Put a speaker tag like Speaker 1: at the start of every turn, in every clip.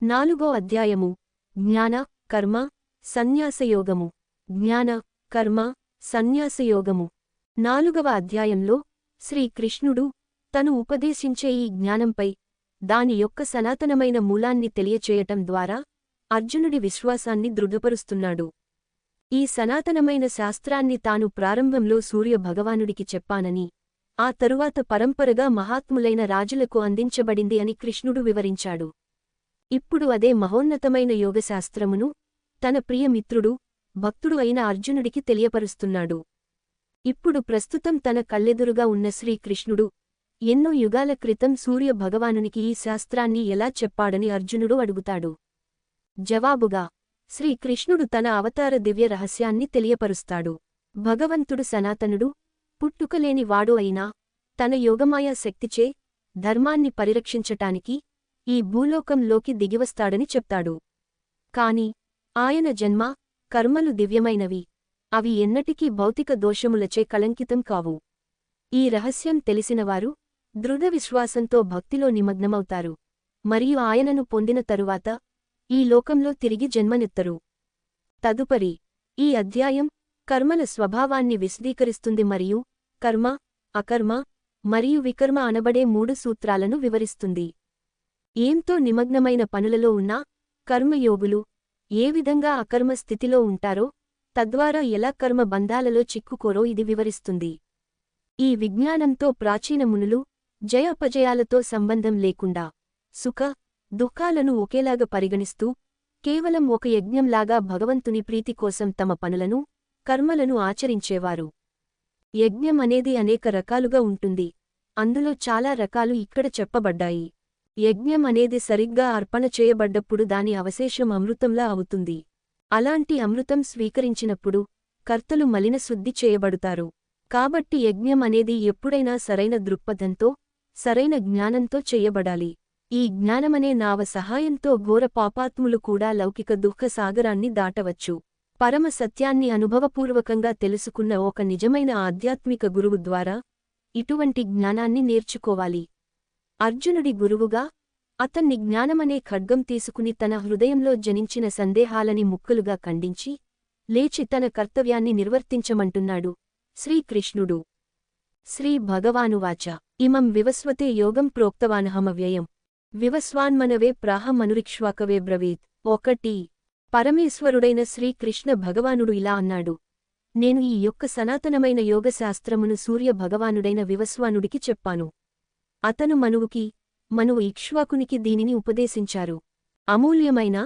Speaker 1: 4వ అధ్యాయము జ్ఞాన కర్మ సన్యాసయోగము. జ్ఞాన కర్మ సన్యాసయోగము. 4వ అధ్యాయంలో శ్రీకృష్ణుడు తను ఉపదేశించే ఈ జ్ఞానంపై దాని యొక్క సనాతనమైన మూలాన్ని తెలియచేయటం ద్వారా అర్జునుడి విశ్వాసాన్ని దృఢపరుస్తున్నాడు. ఈ సనాతనమైన శాస్త్రాన్ని తాను ప్రారంభంలో సూర్య భగవానుడికి చెప్పానని, ఆ తరువాత పరంపరగా మహాత్ములైన రాజులకు అందించబడింది అని కృష్ణుడు వివరించాడు. ఇప్పుడు అదే మహోన్నతమైన యోగశాస్త్రమును తన ప్రియమిత్రుడు భక్తుడు అయిన అర్జునుడికి తెలియపరుస్తున్నాడు. ఇప్పుడు ప్రస్తుతం తన కళ్ళెదురుగా ఉన్న శ్రీకృష్ణుడు ఎన్నో యుగాల క్రితం సూర్య భగవానునికి ఈ శాస్త్రాన్ని ఎలా చెప్పాడని అర్జునుడు అడుగుతాడు. జవాబుగా శ్రీకృష్ణుడు తన అవతార దివ్య రహస్యాన్ని తెలియపరుస్తాడు. భగవంతుడు సనాతనుడు, పుట్టుకలేని వాడు అయినా తన యోగమాయా శక్తిచే ధర్మాన్ని పరిరక్షించటానికి ఈ భూలోకంలోకి దిగివస్తాడని చెప్తాడు. కాని ఆయన జన్మ కర్మలు దివ్యమైనవి, అవి ఎన్నటికీ భౌతిక దోషములచే కళంకితం కావు. ఈ రహస్యం తెలిసినవారు దృఢ విశ్వాసంతో భక్తిలో నిమగ్నమవుతారు మరియు ఆయనను పొందిన తరువాత ఈ లోకంలో తిరిగి జన్మనెత్తరు. తదుపరి ఈ అధ్యాయం కర్మల స్వభావాన్ని విశదీకరిస్తుంది మరియు కర్మ, అకర్మ మరియు వికర్మ అనబడే 3 సూత్రాలను వివరిస్తుంది. ఏంతో నిమగ్నమైన పనులలో ఉన్న కర్మయోగులు ఏ విధంగా అకర్మ స్థితిలో ఉంటారో, తద్వారా ఎలా కర్మ బంధాలలో చిక్కుకోరో ఇది వివరిస్తుంది. ఈ విజ్ఞానంతో ప్రాచీన మునులు జయాపజయాలతో సంబంధం లేకుండా సుఖ దుఃఖాలను ఒకేలాగా పరిగణిస్తూ కేవలం ఒక యజ్ఞంలాగా భగవంతుని ప్రీతి కోసం తమ పనులను కర్మలను ఆచరించేవారు. యజ్ఞం అనేది అనేక రకాలుగా ఉంటుంది. అందులో చాలా రకాలు ఇక్కడ చెప్పబడ్డాయి. యజ్ఞం అనేది సరిగ్గా అర్పణ చేయబడ్డప్పుడు దాని అవశేషం అమృతంలా అవుతుంది. అలాంటి అమృతం స్వీకరించినప్పుడు కర్తలు మలినశుద్ధి చేయబడుతారు. కాబట్టి యజ్ఞం అనేది ఎప్పుడైనా సరైన దృక్పథంతో సరైన జ్ఞానంతో చెయ్యబడాలి. ఈ జ్ఞానమనే నావ సహాయంతో ఘోర పాపాత్ములు కూడా లౌకిక దుఃఖ సాగరాన్ని దాటవచ్చు. పరమ సత్యాన్ని అనుభవపూర్వకంగా తెలుసుకున్న ఒక నిజమైన ఆధ్యాత్మిక గురువు ద్వారా ఇటువంటి జ్ఞానాన్ని నేర్చుకోవాలి. అర్జునుడి గురువుగా అతన్ని జ్ఞానమనే ఖడ్గం తీసుకుని తన హృదయంలో జనించిన సందేహాలని ముక్కలుగా ఖండించి లేచి తన కర్తవ్యాన్ని నిర్వర్తించమంటున్నాడు శ్రీకృష్ణుడు. శ్రీ భగవానువాచ ఇమం వివస్వతే యోగం ప్రోక్తవానహమవ్యయం వివస్వాన్మనవే ప్రాహమనురిక్ష్వాకవే బ్రవీత్. 1 పరమేశ్వరుడైన శ్రీకృష్ణ భగవానుడు ఇలా అన్నాడు, నేను ఈ యొక్క సనాతనమైన యోగశాస్త్రమును సూర్య భగవానుడైన వివస్వానుడికి చెప్పాను. అతను మనువు ఇక్ష్వాకునికి దీనిని ఉపదేశించారు. అమూల్యమైన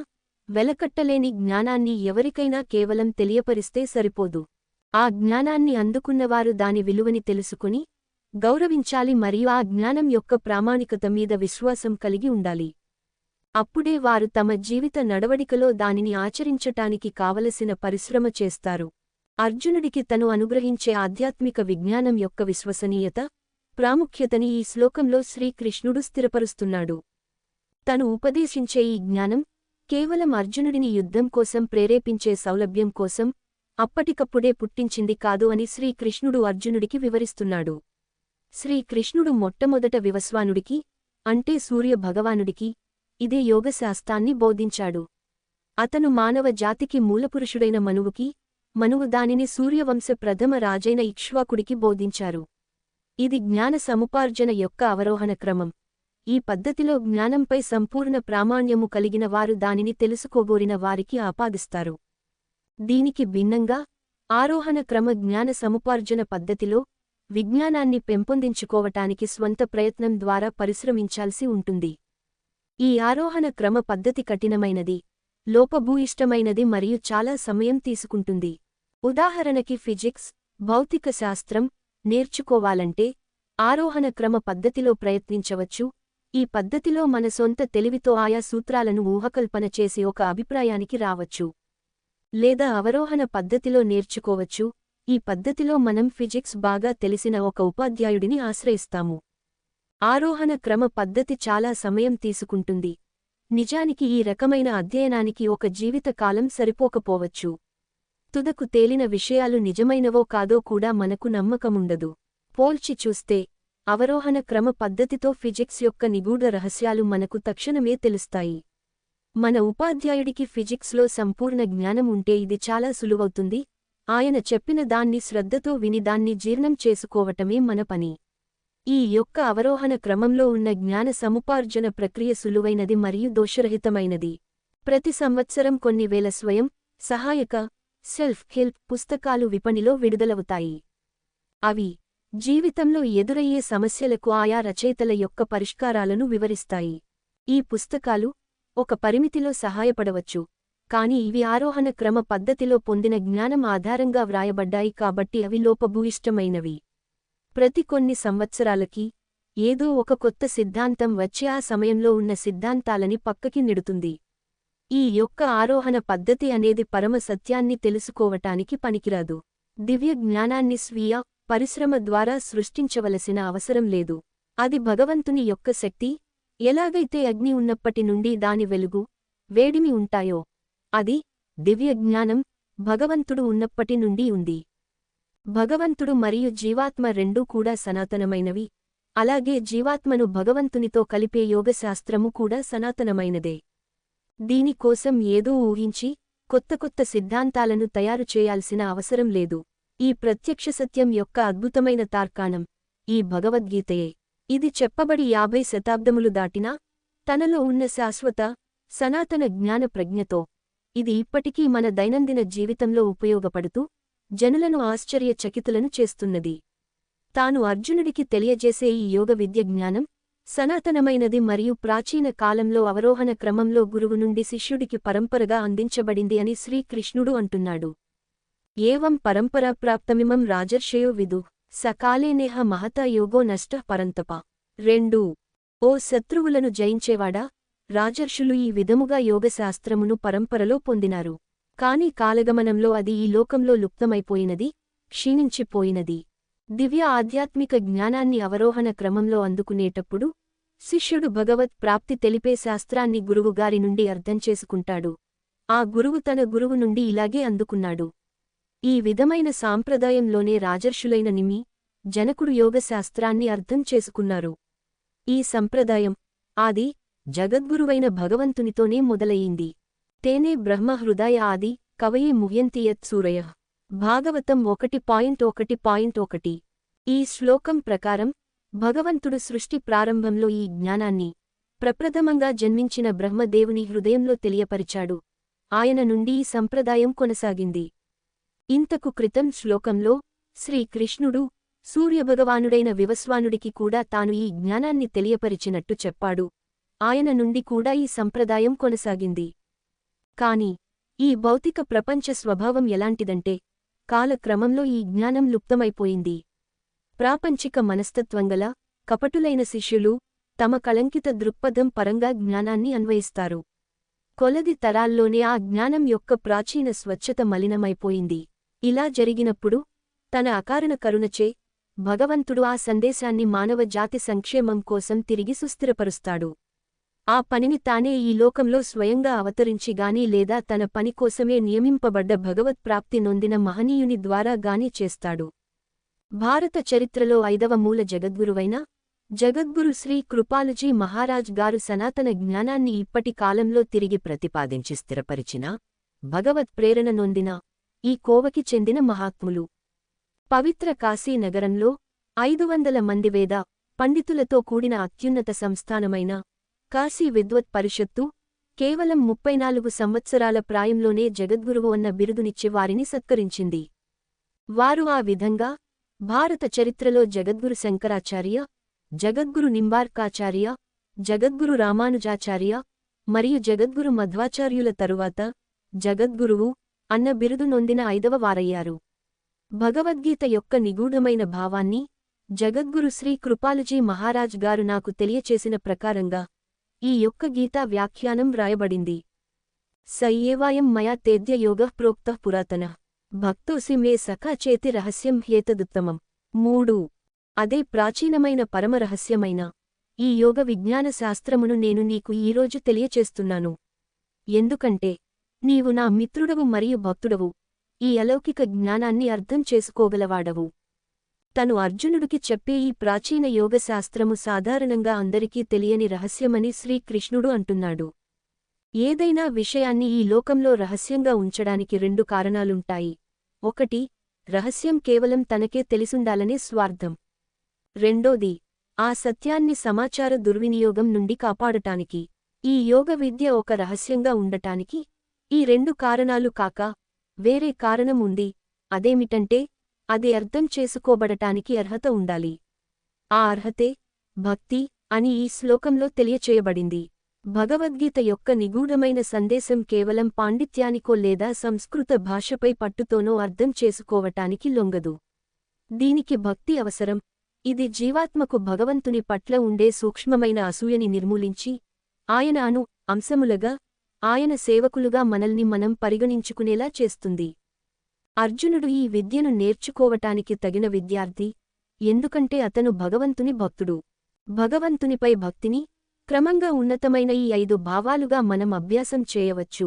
Speaker 1: వెలకట్టలేని జ్ఞానాన్ని ఎవరికైనా కేవలం తెలియపరిస్తే సరిపోదు. ఆ జ్ఞానాన్ని అందుకున్నవారు దాని విలువని తెలుసుకుని గౌరవించాలి మరియు ఆ జ్ఞానం యొక్క ప్రామాణికత మీద విశ్వాసం కలిగి ఉండాలి. అప్పుడే వారు తమ జీవిత నడవడికలో దానిని ఆచరించటానికి కావలసిన పరిశ్రమ చేస్తారు. అర్జునుడికి తను అనుగ్రహించే ఆధ్యాత్మిక విజ్ఞానం యొక్క విశ్వసనీయత, ప్రాముఖ్యతని ఈ శ్లోకంలో శ్రీకృష్ణుడు స్థిరపరుస్తున్నాడు. తను ఉపదేశించే ఈ జ్ఞానం కేవలం అర్జునుడిని యుద్ధం కోసం ప్రేరేపించే సౌలభ్యం కోసం అప్పటికప్పుడే పుట్టించింది కాదు అని శ్రీకృష్ణుడు అర్జునుడికి వివరిస్తున్నాడు. శ్రీకృష్ణుడు మొట్టమొదట వివస్వానుడికి, అంటే సూర్య భగవానుడికి ఇదే యోగశాస్త్రాన్ని బోధించాడు. అతను మానవ జాతికి మూలపురుషుడైన మనువు దానిని సూర్యవంశ ప్రథమ రాజైన ఇక్ష్వాకుడికి బోధించారు. ఇది జ్ఞాన సముపార్జన యొక్క అవరోహణ క్రమం. ఈ పద్ధతిలో జ్ఞానంపై సంపూర్ణ ప్రామాణ్యము కలిగిన వారు దానిని తెలుసుకోగోరిన వారికి ఆపాదిస్తారు. దీనికి భిన్నంగా ఆరోహణ క్రమ జ్ఞాన సముపార్జన పద్ధతిలో విజ్ఞానాన్ని పెంపొందించుకోవటానికి స్వంత ప్రయత్నం ద్వారా పరిశ్రమించాల్సి ఉంటుంది. ఈ ఆరోహణ క్రమ పద్ధతి కఠినమైనది, లోపభూయిష్టమైనది మరియు చాలా సమయం తీసుకుంటుంది. ఉదాహరణకి ఫిజిక్స్, భౌతిక శాస్త్రం నేర్చుకోవాలంటే ఆరోహణ క్రమ పద్ధతిలో ప్రయత్నించవచ్చు. ఈ పద్ధతిలో మన సొంత తెలివితో ఆయా సూత్రాలను ఊహకల్పన చేసి ఒక అభిప్రాయానికి రావచ్చు. లేదా అవరోహణ పద్ధతిలో నేర్చుకోవచ్చు. ఈ పద్ధతిలో మనం ఫిజిక్స్ బాగా తెలిసిన ఒక ఉపాధ్యాయుడిని ఆశ్రయిస్తాము. ఆరోహణ క్రమ పద్ధతి చాలా సమయం తీసుకుంటుంది. నిజానికి ఈ రకమైన అధ్యయనానికి ఒక జీవితకాలం సరిపోకపోవచ్చు. తుదకు తేలిన విషయాలు నిజమైనవో కాదో కూడా మనకు నమ్మకముండదు. పోల్చి చూస్తే అవరోహణ క్రమ పద్ధతితో ఫిజిక్స్ యొక్క నిగూఢ రహస్యాలు మనకు తక్షణమే తెలుస్తాయి. మన ఉపాధ్యాయుడికి ఫిజిక్స్లో సంపూర్ణ జ్ఞానం ఉంటే ఇది చాలా సులువవుతుంది, ఆయన చెప్పిన దాన్ని శ్రద్ధతో విని దాన్ని జీర్ణం చేసుకోవటమే మన పని. ఈ యొక్క అవరోహణ క్రమంలో ఉన్న జ్ఞాన సముపార్జన ప్రక్రియ సులువైనది మరియు దోషరహితమైనది. ప్రతి సంవత్సరం కొన్ని వేల స్వయం సహాయక సెల్ఫ్ హెల్ప్ పుస్తకాలు విపణిలో విడుదలవుతాయి. అవి జీవితంలో ఎదురయ్యే సమస్యలకు ఆయా రచయితల యొక్క పరిష్కారాలను వివరిస్తాయి. ఈ పుస్తకాలు ఒక పరిమితిలో సహాయపడవచ్చు, కాని ఇవి ఆరోహణ క్రమ పద్ధతిలో పొందిన జ్ఞానం ఆధారంగా వ్రాయబడ్డాయి కాబట్టి అవి లోపభూయిష్టమైనవి. ప్రతి కొన్ని సంవత్సరాలకి ఏదో ఒక కొత్త సిద్ధాంతం వచ్చి ఆ సమయంలో ఉన్న సిద్ధాంతాలని పక్కకి నెడుతుంది. ఈ యొక్క ఆరోహణ పద్ధతి అనేది పరమ సత్యాన్ని తెలుసుకోవటానికి పనికిరాదు. దివ్య జ్ఞానాన్ని స్వీయ పరిశ్రమ ద్వారా సృష్టించవలసిన అవసరం లేదు. అది భగవంతుని యొక్క శక్తి. ఎలాగైతే అగ్ని ఉన్నప్పటి నుండి దాని వెలుగు వేడిమి ఉంటాయో, అది దివ్య జ్ఞానం భగవంతుడు ఉన్నప్పటి నుండి ఉంది. భగవంతుడు మరియు జీవాత్మ రెండూ కూడా సనాతనమైనవి. అలాగే జీవాత్మను భగవంతునితో కలిపే యోగశాస్త్రము కూడా సనాతనమైనదే. దీనికోసం ఏదో ఊహించి కొత్త కొత్త సిద్ధాంతాలను తయారు చేయాల్సిన అవసరం లేదు. ఈ ప్రత్యక్ష సత్యం యొక్క అద్భుతమైన తార్కాణం ఈ భగవద్గీతయే. ఇది చెప్పబడి 50 శతాబ్దములు దాటినా తనలో ఉన్న శాశ్వత సనాతన జ్ఞాన ప్రజ్ఞతో ఇది ఇప్పటికీ మన దైనందిన జీవితంలో ఉపయోగపడుతూ జనులను ఆశ్చర్యచకితులను చేస్తున్నది. తాను అర్జునుడికి తెలియజేసే ఈ యోగ విద్య జ్ఞానం సనాతనమైనది మరియు ప్రాచీన కాలంలో అవరోహణ క్రమంలో గురువు నుండి శిష్యుడికి పరంపరగా అందించబడింది అని శ్రీకృష్ణుడు అంటున్నాడు. ఏవం పరంపరాప్రాప్తమిమం రాజర్షయో విదు సకాలేనేహ మహతా యోగో నష్టః పరంతప. 2. ఓ శత్రువులను జయించేవాడా, రాజర్షులు ఈ విధముగా యోగశాస్త్రమును పరంపరలో పొందినారు. కాని కాలగమనంలో అది ఈ లోకంలో లుప్తమైపోయినది, క్షీణించిపోయినది. దివ్య ఆధ్యాత్మిక జ్ఞానాన్ని అవరోహణ క్రమంలో అందుకునేటప్పుడు శిష్యుడు భగవత్ ప్రాప్తి తెలిపే శాస్త్రాన్ని గురువుగారి నుండి అర్థం చేసుకుంటాడు. ఆ గురువు తన గురువు నుండి ఇలాగే అందుకున్నాడు. ఈ విధమైన సాంప్రదాయంలోనే రాజర్షులైన నిమి, జనకుడు యోగశాస్త్రాన్ని అర్థం చేసుకున్నారు. ఈ సంప్రదాయం ఆది జగద్గురువైన భగవంతునితోనే మొదలయింది. తేనే బ్రహ్మ హృదయ ఆది కవయే ముహ్యంతి యత్ సూరయః. భాగవతం 1.1.1. ఈ శ్లోకం ప్రకారం భగవంతుడు సృష్టి ప్రారంభంలో ఈ జ్ఞానాన్ని ప్రప్రథమంగా జన్మించిన బ్రహ్మదేవుని హృదయంలో తెలియపరిచాడు. ఆయన నుండి ఈ సంప్రదాయం కొనసాగింది. ఇంతకు క్రితం శ్లోకంలో శ్రీకృష్ణుడు సూర్యభగవానుడైన వివస్వానుడికి కూడా తాను ఈ జ్ఞానాన్ని తెలియపరిచినట్టు చెప్పాడు. ఆయన నుండి కూడా ఈ సంప్రదాయం కొనసాగింది. కాని ఈ భౌతిక ప్రపంచ స్వభావం ఎలాంటిదంటే కాలక్రమంలో ఈ జ్ఞానం లుప్తమైపోయింది. ప్రాపంచిక మనస్తత్వంగల కపటులైన శిష్యులు తమ కళంకిత దృక్పథం పరంగా జ్ఞానాన్ని అన్వయిస్తారు. కొలది తరాల్లోనే ఆ జ్ఞానం యొక్క ప్రాచీన స్వచ్ఛత మలినమైపోయింది. ఇలా జరిగినప్పుడు తన అకారణ కరుణచే భగవంతుడు ఆ సందేశాన్ని మానవ జాతి సంక్షేమం కోసం తిరిగి సుస్థిరపరుస్తాడు. ఆ పనిని తానే ఈ లోకంలో స్వయంగా అవతరించిగాని లేదా తన పని కోసమే నియమింపబడ్డ భగవత్ప్రాప్తి నొందిన మహనీయుని ద్వారా గాని చేస్తాడు. భారత చరిత్రలో 5వ మూల జగద్గురువైన జగద్గురు శ్రీ కృపాలుజీ మహారాజ్ గారు సనాతన జ్ఞానాన్ని ఇప్పటి కాలంలో తిరిగి ప్రతిపాదించి స్థిరపరిచిన భగవత్ ప్రేరణ నొందిన ఈ కోవకి చెందిన మహాత్ములు. పవిత్ర కాశీ నగరంలో 500 మంది వేద పండితులతో కూడిన అత్యున్నత సంస్థానమైన కాశీ విద్వత్ పరిషత్తు కేవలం 34 సంవత్సరాల ప్రాయంలోనే జగద్గురువు అన్న బిరుదునిచ్చి వారిని సత్కరించింది. వారు ఆ విధంగా భారత చరిత్రలో జగద్గురు శంకరాచార్య, జగద్గురు నింబార్కాచార్య, జగద్గురు రామానుజాచార్య మరియు జగద్గురు మధ్వాచార్యుల తరువాత జగద్గురువు అన్న బిరుదు నొందిన 5వ వారయ్యారు. భగవద్గీత యొక్క నిగూఢమైన భావాన్ని జగద్గురు శ్రీ కృపాలుజీ మహారాజ్ గారు నాకు తెలియచేసిన ప్రకారంగా ఈ యొక్క గీతా వ్యాఖ్యానం వ్రాయబడింది. స ఏవాయం మయా తేద్య యోగః ప్రోక్తః పురాతనః భక్తోసి మే సఖా చేతి రహస్యం హ్యేతదుత్తమం. 3. అదే ప్రాచీనమైన పరమరహస్యమైన ఈ యోగ విజ్ఞాన శాస్త్రమును నేను నీకు ఈరోజు తెలియచేస్తున్నాను. ఎందుకంటే నీవు నా మిత్రుడవు మరియు భక్తుడవు, ఈ అలౌకిక జ్ఞానాన్ని అర్థం చేసుకోగలవాడవు. తను అర్జునుడికి చెప్పే ఈ ప్రాచీన యోగశాస్త్రము సాధారణంగా అందరికీ తెలియని రహస్యమని శ్రీకృష్ణుడు అంటున్నాడు. ఏదైనా విషయాన్ని ఈ లోకంలో రహస్యంగా ఉంచడానికి రెండు కారణాలుంటాయి. ఒకటి, రహస్యం కేవలం తనకే తెలిసుండాలనే స్వార్థం. రెండోది, ఆ సత్యాన్ని సమాచార దుర్వినియోగం నుండి కాపాడటానికి. ఈ యోగ విద్య ఒక రహస్యంగా ఉండటానికి ఈ రెండు కారణాలు కాక వేరే కారణం ఉంది. అదేమిటంటే అది అర్థం చేసుకోబడటానికి అర్హత ఉండాలి. ఆ అర్హతే భక్తి అని ఈ శ్లోకంలో తెలియచేయబడింది. భగవద్గీత యొక్క నిగూఢమైన సందేశం కేవలం పాండిత్యానికో లేదా సంస్కృత భాషపై పట్టుతోనో అర్థం చేసుకోవటానికి లొంగదు. దీనికి భక్తి అవసరం. ఇది జీవాత్మకు భగవంతుని పట్ల ఉండే సూక్ష్మమైన అసూయని నిర్మూలించి ఆయన అంశములుగా ఆయన సేవకులుగా మనల్ని మనం పరిగణించుకునేలా చేస్తుంది. అర్జునుడు ఈ విద్యను నేర్చుకోవటానికి తగిన విద్యార్థి. ఎందుకంటే అతను భగవంతుని భక్తుడు. భగవంతునిపై భక్తిని క్రమంగా ఉన్నతమైన ఈ 5 భావాలుగా మనం అభ్యాసం చేయవచ్చు.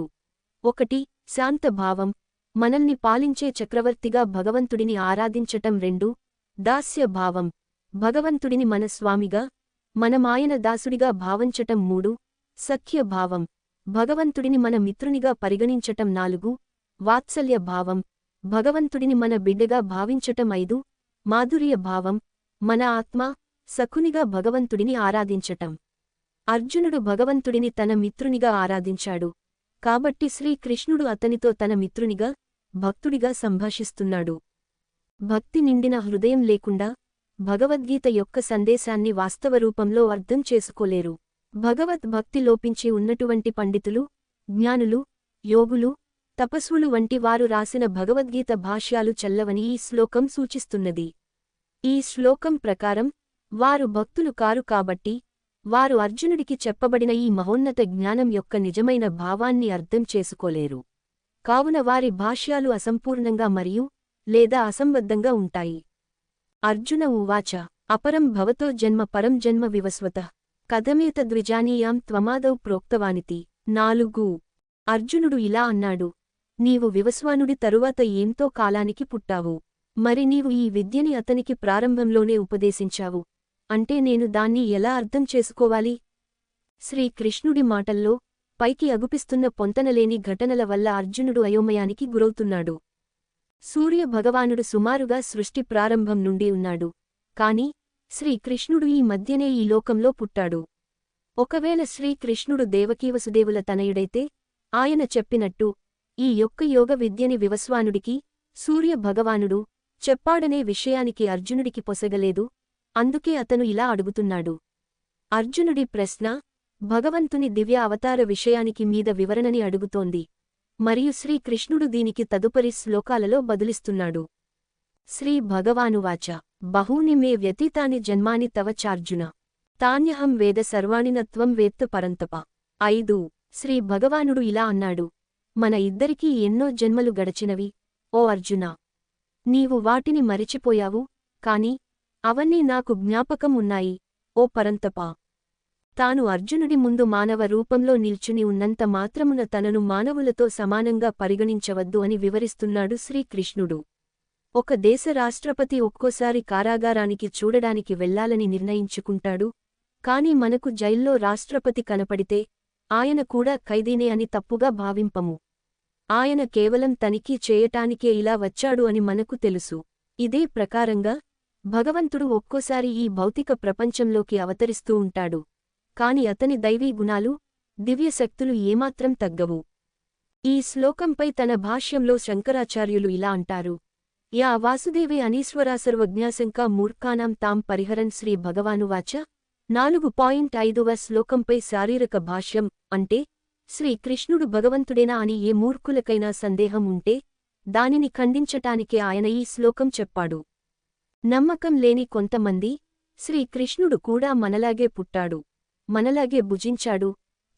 Speaker 1: 1. శాంతభావం, మనల్ని పాలించే చక్రవర్తిగా భగవంతుడిని ఆరాధించటం. 2. దాస్య భావం, భగవంతుడిని మన స్వామిగా మనమాయన దాసుడిగా భావించటం. 3. సఖ్య భావం, భగవంతుడిని మన మిత్రునిగా పరిగణించటం. 4. వాత్సల్య భావం, భగవంతుడిని మన బిడ్డగా భావించటం. 5. మాధుర్య భావం, మన ఆత్మ సఖునిగా భగవంతుడిని ఆరాధించటం. అర్జునుడు భగవంతుడిని తన మిత్రునిగా ఆరాధించాడు. కాబట్టి శ్రీకృష్ణుడు అతనితో తన మిత్రునిగా భక్తుడిగా సంభాషిస్తున్నాడు. భక్తి నిండిన హృదయం లేకుండా భగవద్గీత యొక్క సందేశాన్ని వాస్తవరూపంలో అర్థం చేసుకోలేరు. భగవద్భక్తి లోపించి ఉన్నటువంటి పండితులు, జ్ఞానులు, యోగులు, తపస్వులు వంటి వారు రాసిన భగవద్గీత భాష్యాలు చల్లవని ఈ శ్లోకం సూచిస్తున్నది. ఈ శ్లోకం ప్రకారం వారు భక్తులు కారు కాబట్టి వారు అర్జునుడికి చెప్పబడిన ఈ మహోన్నత జ్ఞానం యొక్క నిజమైన భావాన్ని అర్థం చేసుకోలేరు. కావున వారి భాష్యాలు అసంపూర్ణంగా మరియు లేదా అసంబద్ధంగా ఉంటాయి. అర్జున ఉవాచ అపరం భవతో జన్మ పరం జన్మ వివస్వతః కథమేతద్విజానీయాం త్వమాదౌ ప్రోక్తవానితి. 4. అర్జునుడు ఇలా అన్నాడు, నీవు వివస్వానుడి తరువాత ఏంతో కాలానికి పుట్టావు. మరి నీవు ఈ విద్యని అతనికి ప్రారంభంలోనే ఉపదేశించావు అంటే నేను దాన్ని ఎలా అర్థం చేసుకోవాలి? శ్రీకృష్ణుడి మాటల్లో పైకి అగుపిస్తున్న పొంతనలేని ఘటనల వల్ల అర్జునుడు అయోమయానికి గురవుతున్నాడు. సూర్య భగవానుడు సుమారుగా సృష్టి ప్రారంభం నుండి ఉన్నాడు. కాని శ్రీకృష్ణుడు ఈ మధ్యనే ఈ లోకంలో పుట్టాడు. ఒకవేళ శ్రీకృష్ణుడు దేవకీవసుదేవుల తనయుడైతే ఆయన చెప్పినట్టు ఈ యొక్క యోగ విద్యని వివస్వానుడికి సూర్య భగవానుడు చెప్పాడనే విషయానికి అర్జునుడికి పొసగలేదు. అందుకే అతను ఇలా అడుగుతున్నాడు. అర్జునుడి ప్రశ్న భగవంతుని దివ్య అవతార విషయానికి మీద వివరణని అడుగుతోంది. మరియు శ్రీకృష్ణుడు దీనికి తదుపరి శ్లోకాలలో బదులిస్తున్నాడు. శ్రీ భగవానువాచ బహూని మే వ్యతీతాని జన్మాని తవ చార్జున తాన్యహం వేద సర్వాణి త్వం వేత్త పరంతప. 5. శ్రీ భగవానుడు ఇలా అన్నాడు, మన ఇద్దరికీ ఎన్నో జన్మలు గడచినవి ఓ అర్జునా. నీవు వాటిని మరిచిపోయావు, కాని అవన్నీ నాకు జ్ఞాపకం ఉన్నాయి ఓ పరంతపా. తాను అర్జునుడి ముందు మానవ రూపంలో నిల్చుని ఉన్నంత మాత్రమున తనను మానవులతో సమానంగా పరిగణించవద్దు అని వివరిస్తున్నాడు శ్రీకృష్ణుడు. ఒక దేశ రాష్ట్రపతి ఒక్కోసారి కారాగారానికి చూడడానికి వెళ్లాలని నిర్ణయించుకుంటాడు. కాని మనకు జైల్లో రాష్ట్రపతి కనపడితే ఆయన కూడా ఖైదీనే అని తప్పుగా భావింపము. ఆయన కేవలం తనిఖీ చేయటానికే ఇలా వచ్చాడు అని మనకు తెలుసు. ఇదే ప్రకారంగా భగవంతుడు ఒక్కోసారి ఈ భౌతిక ప్రపంచంలోకి అవతరిస్తూ ఉంటాడు. కాని అతని దైవీ గుణాలు, దివ్యశక్తులు ఏమాత్రం తగ్గవు. ఈ శ్లోకంపై తన భాష్యంలో శంకరాచార్యులు ఇలా అంటారు, యా వాసుదేవే అనీశ్వరా సర్వజ్ఞాశంకా మూర్ఖానాం తాం పరిహరన్. శ్రీ భగవానువాచ 4.5వ శ్లోకంపై శారీరక భాష్యం అంటే శ్రీకృష్ణుడు భగవంతుడేనా అని ఏ మూర్ఖులకైనా సందేహం ఉంటే దానిని ఖండించటానికే ఆయన ఈ శ్లోకం చెప్పాడు. నమ్మకం లేని కొంతమంది శ్రీకృష్ణుడు కూడా మనలాగే పుట్టాడు, మనలాగే భుజించాడు,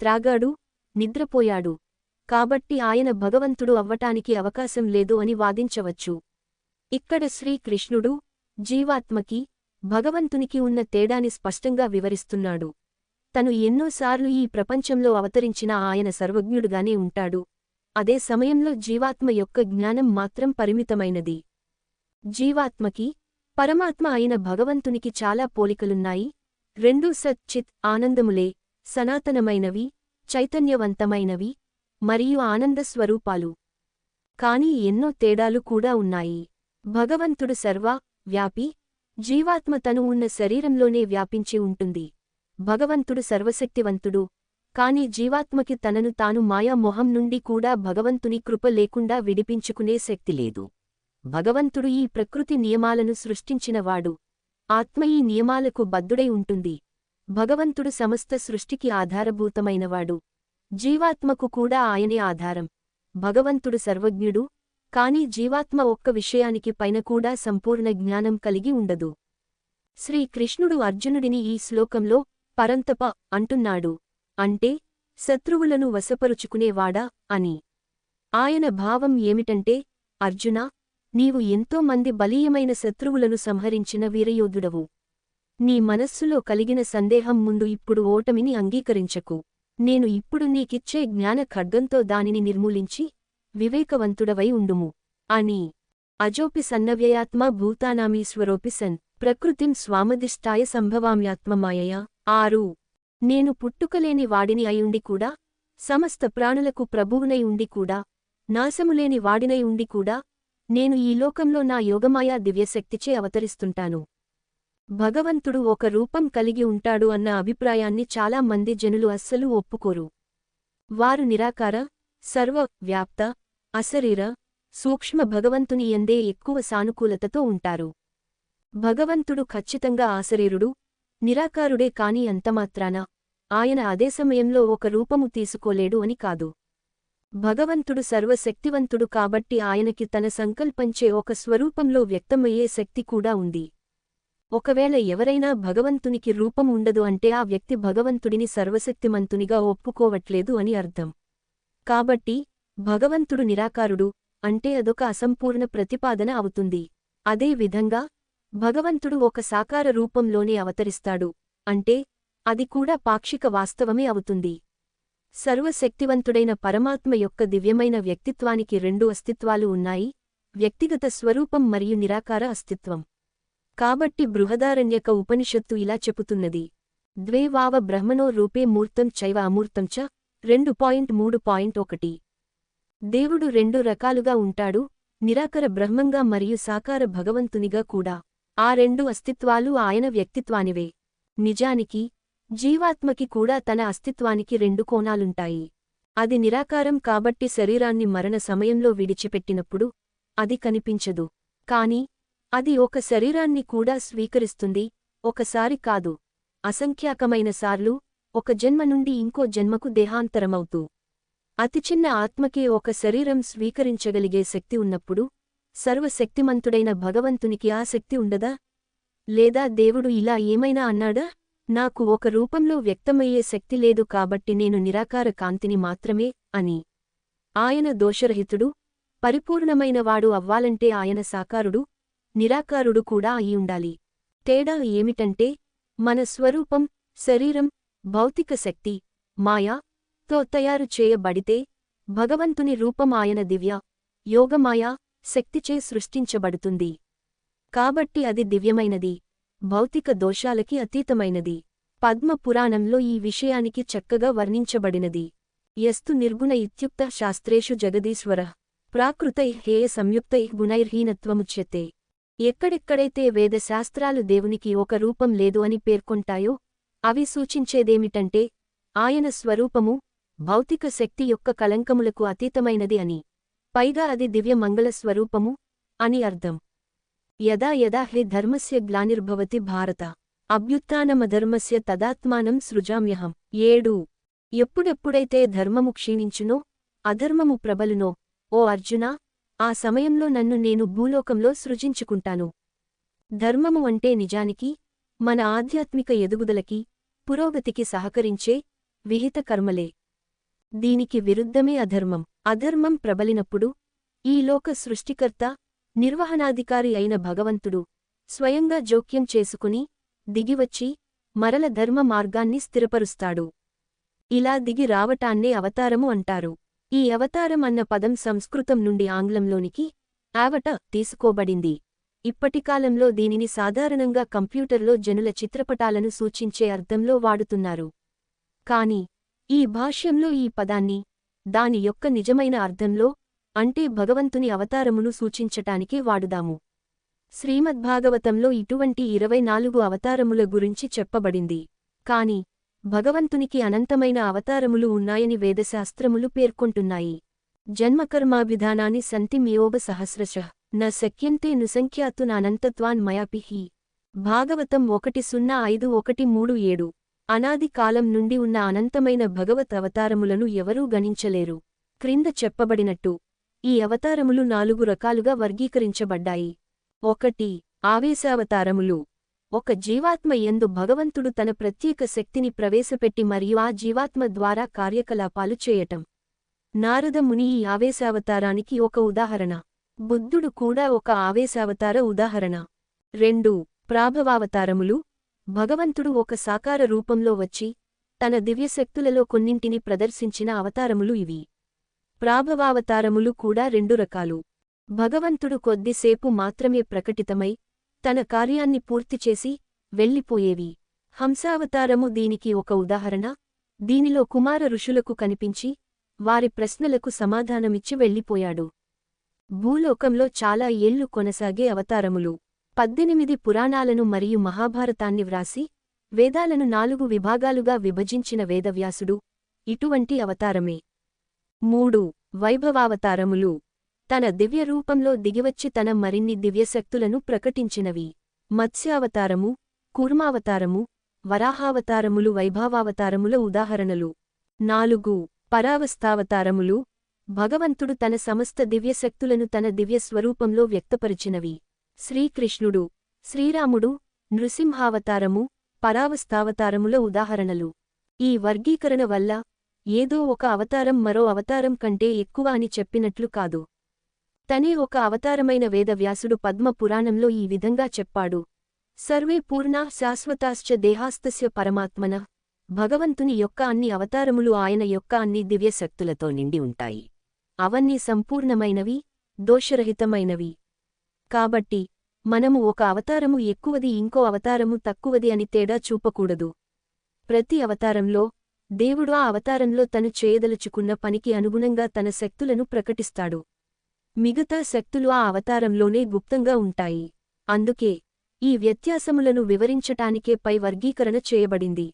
Speaker 1: త్రాగాడు, నిద్రపోయాడు, కాబట్టి ఆయన భగవంతుడు అవ్వటానికి అవకాశం లేదు అని వాదించవచ్చు. ఇక్కడ శ్రీకృష్ణుడు జీవాత్మకి భగవంతునికి ఉన్న తేడాని స్పష్టంగా వివరిస్తున్నాడు. తను ఎన్నోసార్లు ఈ ప్రపంచంలో అవతరించినా ఆయన సర్వజ్ఞుడుగానే ఉంటాడు. అదే సమయంలో జీవాత్మ యొక్క జ్ఞానం మాత్రం పరిమితమైనది. జీవాత్మకి పరమాత్మ అయిన భగవంతునికి చాలా పోలికలున్నాయి. రెండూ సత్ చిత్ ఆనందములే, సనాతనమైనవి, చైతన్యవంతమైనవి మరియు ఆనంద స్వరూపాలు. కాని ఎన్నో తేడాలు కూడా ఉన్నాయి. భగవంతుడు సర్వ వ్యాపి, జీవాత్మ తను ఉన్న శరీరంలోనే వ్యాపించి ఉంటుంది. భగవంతుడు సర్వశక్తివంతుడు, కాని జీవాత్మకి తనను తాను మాయా మొహం నుండి కూడా భగవంతుని కృప లేకుండా విడిపించుకునే శక్తి లేదు. భగవంతుడు ఈ ప్రకృతి నియమాలను సృష్టించినవాడు. ఆత్మ ఈ నియమాలకు బద్ధుడై ఉంటుంది. భగవంతుడు సమస్త సృష్టికి ఆధారభూతమైనవాడు. జీవాత్మకు కూడా ఆయనే ఆధారం. భగవంతుడు సర్వజ్ఞుడు, కాని జీవాత్మ ఒక్క విషయానికి పైన కూడా సంపూర్ణ జ్ఞానం కలిగి ఉండదు. శ్రీకృష్ణుడు అర్జునుడిని ఈ శ్లోకంలో పరంతప అంటున్నాడు, అంటే శత్రువులను వశపరుచుకునేవాడా అని. ఆయన భావం ఏమిటంటే, అర్జునా, నీవు ఎంతో మంది బలీయమైన శత్రువులను సంహరించిన వీరయోధుడవు. నీ మనస్సులో కలిగిన సందేహం ముందు ఇప్పుడు ఓటమిని అంగీకరించకు. నేను ఇప్పుడు నీకిచ్చే జ్ఞాన ఖడ్గంతో దానిని నిర్మూలించి వివేకవంతుడవై ఉండుము అని. అజోపి సన్నవ్యయాత్మ భూతానామీశ్వరోపి సన్ ప్రకృతిం స్వామదిష్టాయ సంభవామ్యాత్మమాయయా. 6 నేను పుట్టుకలేని వాడిని అయుండి కూడా, సమస్త ప్రాణులకు ప్రభువునై ఉండి కూడా, నాశములేని వాడినై ఉండి కూడా, నేను ఈ లోకంలో నా యోగమాయా దివ్యశక్తిచే అవతరిస్తుంటాను. భగవంతుడు ఒక రూపం కలిగి ఉంటాడు అన్న అభిప్రాయాన్ని చాలా మంది జనులు అస్సలు ఒప్పుకోరు. వారు నిరాకార, సర్వ వ్యాప్త, అశరీర, సూక్ష్మ భగవంతుని యందే ఎక్కువ సానుకూలతతో ఉంటారు. భగవంతుడు ఖచ్చితంగా ఆశరీరుడు, నిరాకారుడే కాని అంతమాత్రాన ఆయన అదే సమయంలో ఒక రూపము తీసుకోలేడు అని కాదు. భగవంతుడు సర్వశక్తివంతుడు కాబట్టి ఆయనకి తన సంకల్పంచే ఒక స్వరూపంలో వ్యక్తమయ్యే శక్తి కూడా ఉంది. ఒకవేళ ఎవరైనా భగవంతునికి రూపం ఉండదు అంటే ఆ వ్యక్తి భగవంతుడిని సర్వశక్తిమంతునిగా ఒప్పుకోవట్లేదు అని అర్థం. కాబట్టి భగవంతుడు నిరాకారుడు అంటే అదొక అసంపూర్ణ ప్రతిపాదన అవుతుంది. అదే విధంగా భగవంతుడు ఒక సాకార రూపంలోనే అవతరిస్తాడు అంటే అది కూడా పాక్షిక వాస్తవమే అవుతుంది. సర్వశక్తివంతుడైన పరమాత్మ యొక్క దివ్యమైన వ్యక్తిత్వానికి 2 అస్తిత్వాలు ఉన్నాయి, వ్యక్తిగత స్వరూపం మరియు నిరాకార అస్తిత్వం. కాబట్టి బృహదారణ్యక ఉపనిషత్తు ఇలా చెపుతున్నది, ద్వే వావ బ్రహ్మణో రూపే మూర్తం చైవ అమూర్తం చ. 2.3.1 దేవుడు 2 రకాలుగా ఉంటాడు, నిరాకర బ్రహ్మంగా మరియు సాకార భగవంతునిగా కూడా. ఆ 2 అస్తిత్వాలు ఆయన వ్యక్తిత్వానివే. నిజానికి జీవాత్మకి కూడా తన అస్తిత్వానికి 2 కోణాలుంటాయి. అది నిరాకారం కాబట్టి శరీరాన్ని మరణ సమయంలో విడిచిపెట్టినప్పుడు అది కనిపించదు. కాని అది ఒక శరీరాన్ని కూడా స్వీకరిస్తుంది, ఒకసారి కాదు, అసంఖ్యాకమైన సార్లు, ఒక జన్మ నుండి ఇంకో జన్మకు దేహాంతరమవుతూ. అతి చిన్న ఆత్మకే ఒక శరీరం స్వీకరించగలిగే శక్తి ఉన్నప్పుడు సర్వశక్తిమంతుడైన భగవంతునికి ఆ శక్తి ఉండదా? లేదా దేవుడు ఇలా ఏమైనా అన్నాడా, నాకు ఒక రూపంలో వ్యక్తమయ్యే శక్తి లేదు కాబట్టి నేను నిరాకార కాంతిని మాత్రమే అని? ఆయన దోషరహితుడు, పరిపూర్ణమైనవాడు అవ్వాలంటే ఆయన సాకారుడు, నిరాకారుడు కూడా అయి ఉండాలి. తేడా ఏమిటంటే మన స్వరూపం, శరీరం, భౌతిక శక్తి, మాయా తో తయారు చేయబడితే భగవంతుని రూపం ఆయన దివ్య, యోగమాయా శక్తిచే సృష్టించబడుతుంది. కాబట్టి అది దివ్యమైనది, భౌతిక దోషాలకి అతీతమైనది. పద్మ పురాణంలో ఈ విషయానికి చక్కగా వర్ణించబడినది. యస్తు నిర్గుణ ఇత్యుక్త శాస్త్రేషు జగదీశ్వర ప్రాకృతై హేయ సంయుక్తై గుణైర్హీనత్వముచ్యతే. ఎక్కడెక్కడైతే వేదశాస్త్రాలు దేవునికి ఒక రూపం లేదు అని పేర్కొంటాయో అవి సూచించేదేమిటంటే ఆయన స్వరూపము భౌతిక శక్తి యొక్క కళంకములకు అతీతమైనది అని, పైగా అది దివ్య మంగళ స్వరూపము అని అర్థం. యదా యదా హి ధర్మస్య గ్లానిర్భవతి భారత అభ్యుత్థానమధర్మస్య తదాత్మానం సృజామ్యహం. 7 ఎప్పుడెప్పుడైతే ధర్మము క్షీణించునో, అధర్మము ప్రబలునో, ఓ అర్జునా, ఆ సమయంలో నన్ను నేను భూలోకంలో సృజించుకుంటాను. ధర్మము అంటే నిజానికి మన ఆధ్యాత్మిక ఎదుగుదలకి, పురోగతికి సహకరించే విహిత కర్మలే. దీనికి విరుద్ధమే అధర్మం. అధర్మం ప్రబలినప్పుడు ఈ లోక సృష్టికర్త, నిర్వహణాధికారి అయిన భగవంతుడు స్వయంగా జోక్యం చేసుకుని దిగివచ్చి మరల ధర్మ మార్గాన్ని స్థిరపరుస్తాడు. ఇలా దిగి రావటాన్నే అవతారము అంటారు. ఈ అవతారం అన్న పదం సంస్కృతం నుండి ఆంగ్లంలోనికి ఆవట తీసుకోబడింది. ఇప్పటికాలంలో దీనిని సాధారణంగా కంప్యూటర్లో జనుల చిత్రపటాలను సూచించే అర్థంలో వాడుతున్నారు. కాని ఈ భాష్యంలో ఈ పదాన్ని దాని యొక్క నిజమైన అర్థంలో అంటే భగవంతుని అవతారమును సూచించటానికి వాడుదాము. శ్రీమద్భాగవతంలో ఇటువంటి 24 అవతారముల గురించి చెప్పబడింది. కాని భగవంతునికి అనంతమైన అవతారములు ఉన్నాయని వేదశాస్త్రములు పేర్కొంటున్నాయి. జన్మకర్మాభిధానాని సంతి మియోబ సహస్రశః న శక్యంతే నుసంఖ్యాతున అనంతత్వాన్ మయాపిః. భాగవతం 1.05.137. అనాది కాలం నుండి ఉన్న అనంతమైన భగవత్ అవతారములను ఎవరూ గణించలేరు. క్రింద చెప్పబడినట్టు ఈ అవతారములు 4 రకాలుగా వర్గీకరించబడ్డాయి. 1. ఆవేశావతారములు. ఒక జీవాత్మ యందు భగవంతుడు తన ప్రత్యేక శక్తిని ప్రవేశపెట్టి మరియు ఆ జీవాత్మ ద్వారా కార్యకలాపాలు చేయటం. నారద ముని ఈ ఆవేశావతారానికి ఒక ఉదాహరణ. బుద్ధుడు కూడా ఒక ఆవేశావతార ఉదాహరణ. 2. ప్రాభవావతారములు. భగవంతుడు ఒక సాకార రూపంలో వచ్చి తన దివ్యశక్తులలో కొన్నింటిని ప్రదర్శించిన అవతారములు ఇవి. ప్రాభవావతారములు కూడా 2 రకాలు. భగవంతుడు కొద్దిసేపు మాత్రమే ప్రకటితమై తన కార్యాన్ని పూర్తిచేసి వెళ్ళిపోయేవి. హంసావతారము దీనికి ఒక ఉదాహరణ. దీనిలో కుమార ఋషులకు కనిపించి వారి ప్రశ్నలకు సమాధానమిచ్చి వెళ్ళిపోయాడు. భూలోకంలో చాలా ఏళ్లు కొనసాగే అవతారములు. 18 పురాణాలను మరియు మహాభారతాన్ని వ్రాసి వేదాలను 4 విభాగాలుగా విభజించిన వేదవ్యాసుడు ఇటువంటి అవతారమే. 3. వైభవావతారములు. తన దివ్యరూపంలో దిగివచ్చి తన మరిన్ని దివ్యశక్తులను ప్రకటించినవి. మత్స్యావతారము, కూర్మావతారము, వరాహావతారములు వైభవావతారముల ఉదాహరణలు. 4. పరావస్థావతారములు. భగవంతుడు తన సమస్త దివ్యశక్తులను తన దివ్యస్వరూపంలో వ్యక్తపరిచినవి. శ్రీకృష్ణుడు, శ్రీరాముడు, నృసింహావతారము, పరావస్థావతారముల ఉదాహరణలు. ఈ వర్గీకరణ వల్ల ఏదో ఒక అవతారం మరో అవతారం కంటే ఎక్కువ అని చెప్పినట్లు కాదు. తనే ఒక అవతారమైన వేదవ్యాసుడు పద్మ పురాణంలో ఈ విధంగా చెప్పాడు. సర్వే పూర్ణా శాశ్వతాశ్చ దేహాస్తస్య పరమాత్మన. భగవంతుని యొక్క అన్ని అవతారములు ఆయన యొక్క అన్ని దివ్యశక్తులతో నిండి ఉంటాయి. అవన్నీ సంపూర్ణమైనవి, దోషరహితమైనవి. కాబట్టి మనము ఒక అవతారము ఎక్కువది ఇంకో అవతారము తక్కువది అని తేడా చూపకూడదు. ప్రతి అవతారంలో దేవుడు ఆ అవతారంలో తను చేయదలుచుకున్న పనికి అనుగుణంగా తన శక్తులను ప్రకటిస్తాడు. మిగతా శక్తులు ఆ అవతారంలోనే గుప్తంగా ఉంటాయి. అందుకే ఈ వ్యత్యాసములను వివరించటానికే పై వర్గీకరణ చేయబడింది.